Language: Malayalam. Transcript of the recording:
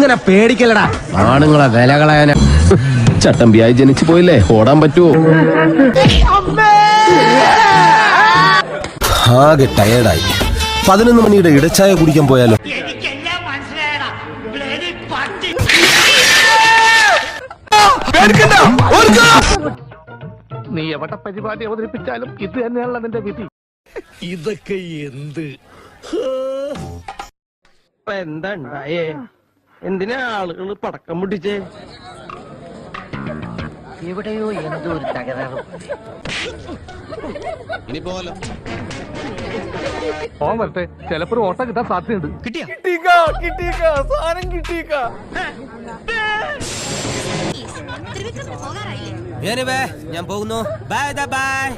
ഇങ്ങനെ പേടിക്കലടാ, ആണുങ്ങളെ വില കളയാന. ചട്ടമ്പിയായി ജനിച്ചു പോയില്ലേ, ഓടാൻ പറ്റുമോ? ആകെ ടയേർഡായി. 11 മണിയുടെ ഇടച്ചായ കുടിക്കാൻ പോയാലോ? നീ എവിടെ പരിപാടി അവതരിപ്പിച്ചാലും ഇത് തന്നെയാണല്ലോ നിന്റെ വിധി. ഇതൊക്കെ എന്ത് എന്താ ഉണ്ടായേ? എന്തിനാ ആളുകൾ പടക്കം പൊട്ടിച്ചേ? എവിടെയോ എന്തോ ഒരു തകരാറ്. ഇനി പോവാലോ. ഓൻ വരട്ടെ, ചിലപ്പോ ഒരു ഓട്ടം കിട്ടാൻ സാധ്യതയുണ്ട്. ഞാൻ പോകുന്നു. Bye bye.